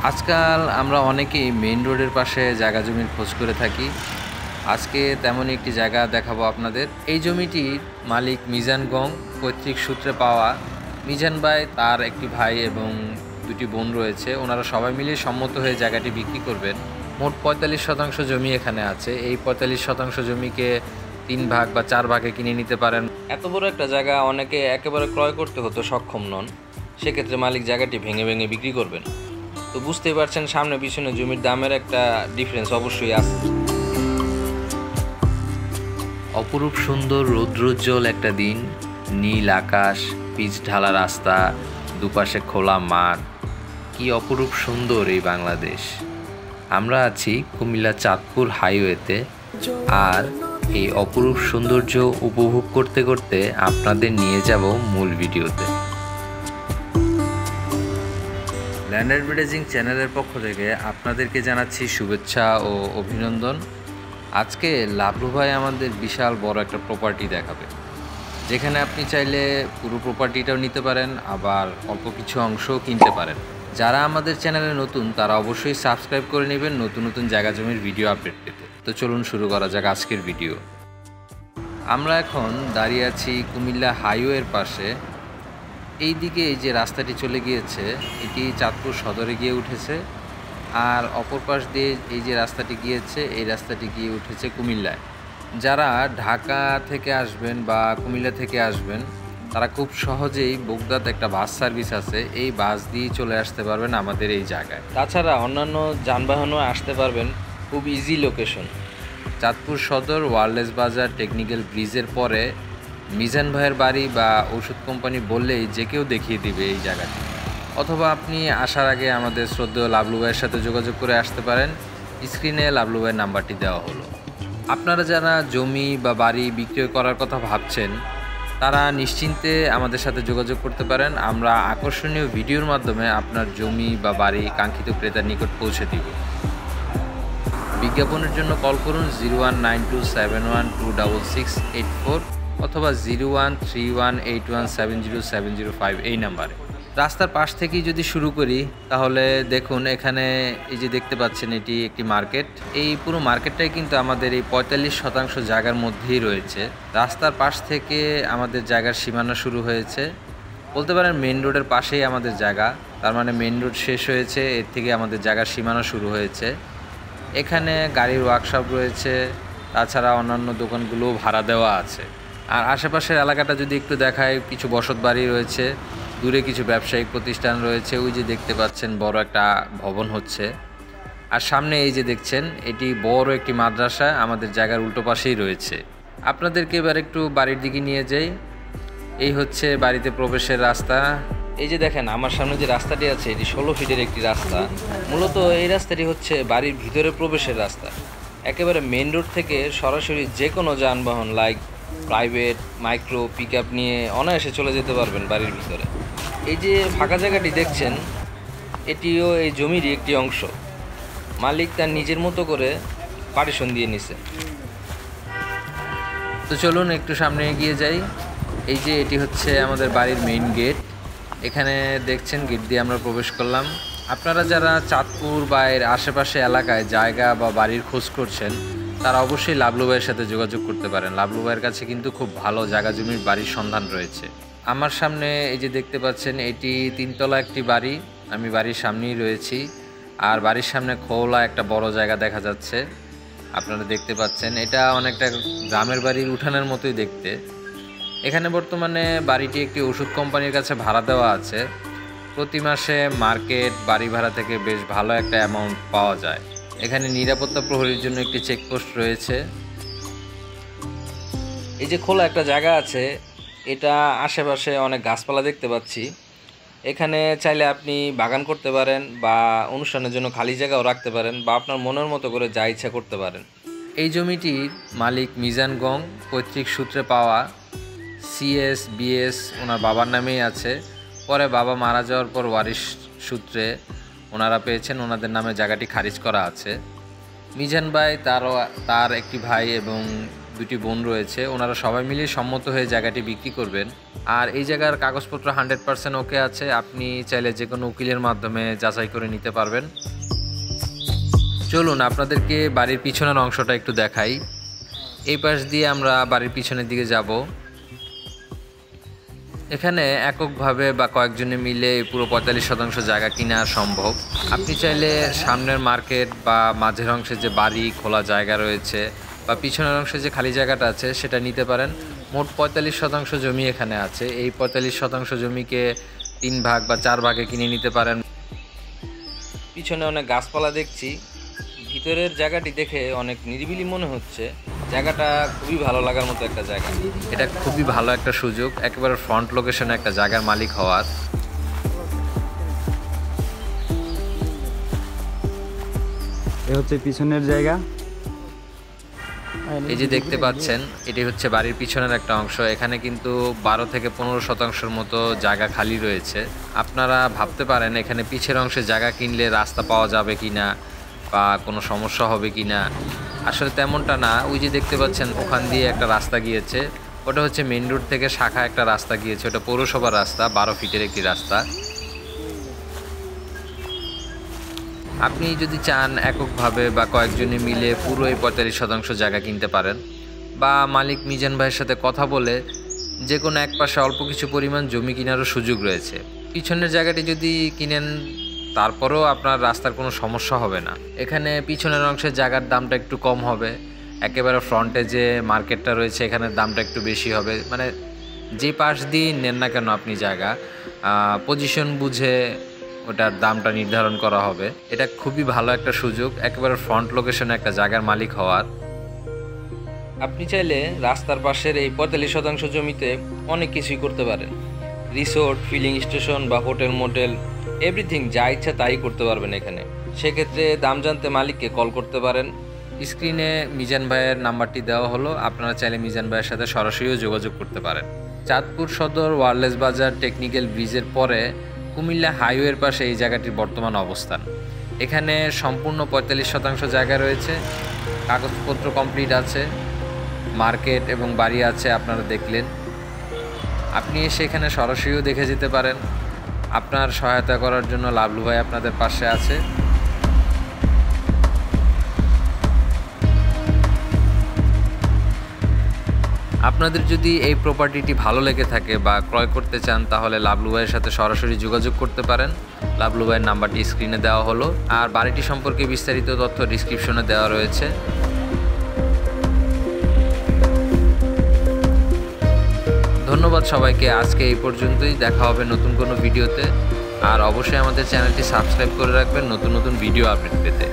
আজকাল আমরা অনেকেই মেইন রোডের পাশে জায়গা জমির খোঁজ করে থাকি। আজকে তেমনই একটি জায়গা দেখাবো আপনাদের। এই জমিটির মালিক মিজান গং পৈতৃক সূত্রে পাওয়া। মিজান ভাই, তার একটি ভাই এবং দুটি বোন রয়েছে। ওনারা সবাই মিলে সম্মত হয়ে জায়গাটি বিক্রি করবেন। মোট ৪৫% জমি এখানে আছে। এই ৪৫% জমিকে ৩ ভাগ বা ৪ ভাগে কিনে নিতে পারেন। এত বড় একটা জায়গা অনেকে একেবারে ক্রয় করতে হতো সক্ষম নন, সেক্ষেত্রে মালিক জায়গাটি ভেঙে ভেঙে বিক্রি করবেন। তো বুঝতেই পারছেন সামনে পিছনে জমির দামের একটা ডিফারেন্স অবশ্যই আছে। অপরূপ সুন্দর রৌদ্রোজ্জ্বল একটা দিন, নীল আকাশ, পিচ ঢালা রাস্তা, দুপাশে খোলা মাঠ। কি অপরূপ সুন্দর এই বাংলাদেশ। আমরা আছি কুমিল্লা চাঁদপুর হাইওয়েতে, আর এই অপরূপ সৌন্দর্য উপভোগ করতে করতে আপনাদের নিয়ে যাব মূল ভিডিওতে। ল্যান্ড অ্যাডভার্টাইজিং চ্যানেলের পক্ষ থেকে আপনাদেরকে জানাচ্ছি শুভেচ্ছা ও অভিনন্দন। আজকে লাভলু ভাই আমাদের বিশাল বড় একটা প্রপার্টি দেখাবে, যেখানে আপনি চাইলে পুরো প্রপার্টিটাও নিতে পারেন, আবার অল্প কিছু অংশও কিনতে পারেন। যারা আমাদের চ্যানেলে নতুন তারা অবশ্যই সাবস্ক্রাইব করে নেবেন নতুন নতুন জায়গা জমির ভিডিও আপডেট পেতে। তো চলুন শুরু করা যাক আজকের ভিডিও। আমরা এখন দাঁড়িয়ে আছি কুমিল্লা হাইওয়ের পাশে। এই দিকে এই যে রাস্তাটি চলে গিয়েছে, এটি চাঁদপুর সদরে গিয়ে উঠেছে, আর অপর পাশ দিয়ে এই যে রাস্তাটি গিয়েছে, এই রাস্তাটি গিয়ে উঠেছে কুমিল্লায়। যারা ঢাকা থেকে আসবেন বা কুমিল্লা থেকে আসবেন, তারা খুব সহজেই বগুড়াতে একটা বাস সার্ভিস আছে, এই বাস দিয়ে চলে আসতে পারবেন আমাদের এই জায়গায়। তাছাড়া অন্যান্য যানবাহনও আসতে পারবেন, খুব ইজি লোকেশন। চাঁদপুর সদর ওয়ারলেস বাজার টেকনিক্যাল ব্রিজের পরে মিজান ভাইয়ের বাড়ি বা ওষুধ কোম্পানি বললেই যে কেউ দেখিয়ে দিবে এই জায়গাটি। অথবা আপনি আসার আগে আমাদের শ্রদ্ধেয় লাভলু ভাইয়ের সাথে যোগাযোগ করে আসতে পারেন। স্ক্রিনে লাভলু ভাইয়ের নাম্বারটি দেওয়া হলো। আপনারা যারা জমি বা বাড়ি বিক্রয় করার কথা ভাবছেন, তারা নিশ্চিন্তে আমাদের সাথে যোগাযোগ করতে পারেন। আমরা আকর্ষণীয় ভিডিওর মাধ্যমে আপনার জমি বা বাড়ি কাঙ্ক্ষিত ক্রেতার নিকট পৌঁছে দিব। বিজ্ঞাপনের জন্য কল করুন 019271268684 অথবা 013181707005 এই নাম্বারে। রাস্তার পাশ থেকেই যদি শুরু করি, তাহলে দেখুন এখানে এই যে দেখতে পাচ্ছেন, এটি একটি মার্কেট। এই পুরো মার্কেটটাই কিন্তু আমাদের এই ৪৫% জায়গার মধ্যেই রয়েছে। রাস্তার পাশ থেকে আমাদের জায়গার সীমানা শুরু হয়েছে, বলতে পারেন মেন রোডের পাশেই আমাদের জায়গা। তার মানে মেন রোড শেষ হয়েছে, এর থেকে আমাদের জায়গার সীমানা শুরু হয়েছে। এখানে গাড়ির ওয়ার্কশপ রয়েছে, তাছাড়া অন্যান্য দোকানগুলোও ভাড়া দেওয়া আছে। আর আশেপাশের এলাকাটা যদি একটু দেখায়, কিছু বসত বাড়ি রয়েছে, দূরে কিছু ব্যবসায়িক প্রতিষ্ঠান রয়েছে। ওই যে দেখতে পাচ্ছেন বড় একটা ভবন হচ্ছে, আর সামনে এই যে দেখছেন এটি বড় একটি মাদ্রাসা আমাদের জায়গার উল্টো পাশেই রয়েছে। আপনাদেরকে এবার একটু বাড়ির দিকে নিয়ে যাই। এই হচ্ছে বাড়িতে প্রবেশের রাস্তা। এই যে দেখেন আমার সামনে যে রাস্তাটি আছে, এটি 16 ফিটের একটি রাস্তা। মূলত এই রাস্তাটি হচ্ছে বাড়ির ভিতরে প্রবেশের রাস্তা। একেবারে মেন রোড থেকে সরাসরি যে কোনো যানবাহন like private, micro, pick up নিয়ে অনায়াসে চলে যেতে পারবেন বাড়ির ভিতরে। এই যে ফাঁকা জায়গাটি দেখছেন, এটিও এই জমিরই একটি অংশ। মালিক তার নিজের মতো করে পার্টিশন দিয়ে নিছে। তো চলুন একটু সামনে এগিয়ে যাই। এই যে এটি হচ্ছে আমাদের বাড়ির মেইন গেট। এখানে দেখছেন গেট দিয়ে আমরা প্রবেশ করলাম। আপনারা যারা চাঁদপুর বা এর আশেপাশে এলাকায় জায়গা বা বাড়ির খোঁজ করছেন, তারা অবশ্যই লাভলু ভাইয়ের সাথে যোগাযোগ করতে পারেন। লাভলু ভাইয়ের কাছে কিন্তু খুব ভালো জায়গা জমির বাড়ির সন্ধান রয়েছে। আমার সামনে এই যে দেখতে পাচ্ছেন, এটি 3 তলা একটি বাড়ি। আমি বাড়ির সামনেই রয়েছি, আর বাড়ির সামনে খোলা একটা বড় জায়গা দেখা যাচ্ছে। আপনারা দেখতে পাচ্ছেন এটা অনেকটা গ্রামের বাড়ির উঠানের মতোই দেখতে। এখানে বর্তমানে বাড়িটি একটি ওষুধ কোম্পানির কাছে ভাড়া দেওয়া আছে। প্রতি মাসে মার্কেট বাড়ি ভাড়া থেকে বেশ ভালো একটা অ্যামাউন্ট পাওয়া যায়। এখানে নিরাপত্তা প্রহরীর জন্য একটি চেকপোস্ট রয়েছে। এই যে খোলা একটা জায়গা আছে, এটা আশেপাশে অনেক গাছপালা দেখতে পাচ্ছি। এখানে চাইলে আপনি বাগান করতে পারেন, বা অনুষ্ঠানের জন্য খালি জায়গাও রাখতে পারেন, বা আপনার মনের মতো করে যা ইচ্ছা করতে পারেন। এই জমিটির মালিক মিজান গং পৈতৃক সূত্রে পাওয়া। সিএস বিএস ওনার বাবার নামেই আছে। পরে বাবা মারা যাওয়ার পর ওয়ারিশ সূত্রে ওনারা পেয়েছেন, ওনাদের নামে জায়গাটি খারিজ করা আছে। মিজান ভাই, তার একটি ভাই এবং দুটি বোন রয়েছে, ওনারা সবাই মিলে সম্মত হয়ে জায়গাটি বিক্রি করবেন। আর এই জায়গার কাগজপত্র 100% ওকে আছে, আপনি চাইলে যে কোনো উকিলের মাধ্যমে যাচাই করে নিতে পারবেন। চলুন আপনাদেরকে বাড়ির পিছনের অংশটা একটু দেখাই। এই পাশ দিয়ে আমরা বাড়ির পিছনের দিকে যাব। এখানে এককভাবে বা কয়েকজনে মিলে পুরো 45% জায়গা কিনা সম্ভব। আপনি চাইলে সামনের মার্কেট বা মাঝের অংশে যে বাড়ি খোলা জায়গা রয়েছে বা পিছনের অংশে যে খালি জায়গাটা আছে সেটা নিতে পারেন। মোট 45% জমি এখানে আছে। এই 45% জমিকে 3 ভাগ বা 4 ভাগে কিনে নিতে পারেন। পিছনে অনেক গাছপালা দেখছি, ভিতরের জায়গাটি দেখে অনেক নিরিবিলি মনে হচ্ছে। জায়গাটা খুবই ভালো লাগার মতো একটা জায়গা। এটা খুবই ভালো একটা সুযোগ, একেবারে ফ্রন্ট লোকেশনে একটা জায়গার মালিক হওয়ার। এ হচ্ছে পিছনের জায়গা। এই যে দেখতে পাচ্ছেন, এটি হচ্ছে বাড়ির পিছনের একটা অংশ। এখানে কিন্তু 12 থেকে 15% মতো জায়গা খালি রয়েছে। আপনারা ভাবতে পারেন এখানে পিছের অংশে জায়গা কিনলে রাস্তা পাওয়া যাবে কিনা বা কোনো সমস্যা হবে কিনা। আসলে তেমনটা না। ওই যে দেখতে পাচ্ছেন ওখান দিয়ে একটা রাস্তা গিয়েছে, ওটা হচ্ছে মেইন রোড থেকে শাখা একটা রাস্তা গিয়েছে, ওটা পৌরসভার রাস্তা, 12 ফিটের একটি রাস্তা। আপনি যদি চান এককভাবে বা কয়েকজনে মিলে পুরো এই 45% জায়গা কিনতে পারেন, বা মালিক মিজান ভাইয়ের সাথে কথা বলে যে কোনো এক পাশে অল্প কিছু পরিমাণ জমি কেনারও সুযোগ রয়েছে। পিছনের জায়গাটি যদি কিনেন তারপরেও আপনার রাস্তার কোনো সমস্যা হবে না। এখানে পিছনের অংশের জায়গার দামটা একটু কম হবে, একেবারে ফ্রন্টে যে মার্কেটটা রয়েছে এখানের দামটা একটু বেশি হবে। মানে যে পাশ দিয়ে নেন না কেন আপনি জায়গা, পজিশন বুঝে ওটার দামটা নির্ধারণ করা হবে। এটা খুবই ভালো একটা সুযোগ, একেবারে ফ্রন্ট লোকেশনে একটা জায়গার মালিক হওয়ার। আপনি চাইলে রাস্তার পাশের এই 45% জমিতে অনেক কিছুই করতে পারেন। রিসোর্ট, ফিলিং স্টেশন বা হোটেল মোটেল এভরিথিং যা ইচ্ছা তাই করতে পারবেন এখানে। সেক্ষেত্রে দাম জানতে মালিককে কল করতে পারেন। স্ক্রিনে মিজান ভাইয়ের নাম্বারটি দেওয়া হলো, আপনারা চাইলে মিজান ভাইয়ের সাথে সরাসরিও যোগাযোগ করতে পারেন। চাঁদপুর সদর ওয়্যারলেস বাজার টেকনিক্যাল ব্রিজের পরে কুমিল্লা হাইওয়ের পাশে এই জায়গাটির বর্তমান অবস্থান। এখানে সম্পূর্ণ 45% জায়গা রয়েছে, কাগজপত্র কমপ্লিট আছে, মার্কেট এবং বাড়ি আছে আপনারা দেখলেন। আপনি এসে এখানে সরাসরিও দেখে যেতে পারেন। আপনার সহায়তা করার জন্য লাভলু ভাই আপনাদের পাশে আছে। আপনাদের যদি এই প্রপার্টিটি ভালো লেগে থাকে বা ক্রয় করতে চান তাহলে লাভলু ভাইয়ের সাথে সরাসরি যোগাযোগ করতে পারেন। লাভলু ভাইয়ের নাম্বারটি স্ক্রিনে দেওয়া হলো, আর বাড়িটি সম্পর্কে বিস্তারিত তথ্য ডিসক্রিপশনে দেওয়া রয়েছে। ধন্যবাদ সবাইকে, আজকে এই পর্যন্তই। দেখা হবে নতুন কোনো ভিডিওতে। আর অবশ্যই আমাদের চ্যানেলটি সাবস্ক্রাইব করে রাখবেন নতুন নতুন ভিডিও আপডেট পেতে।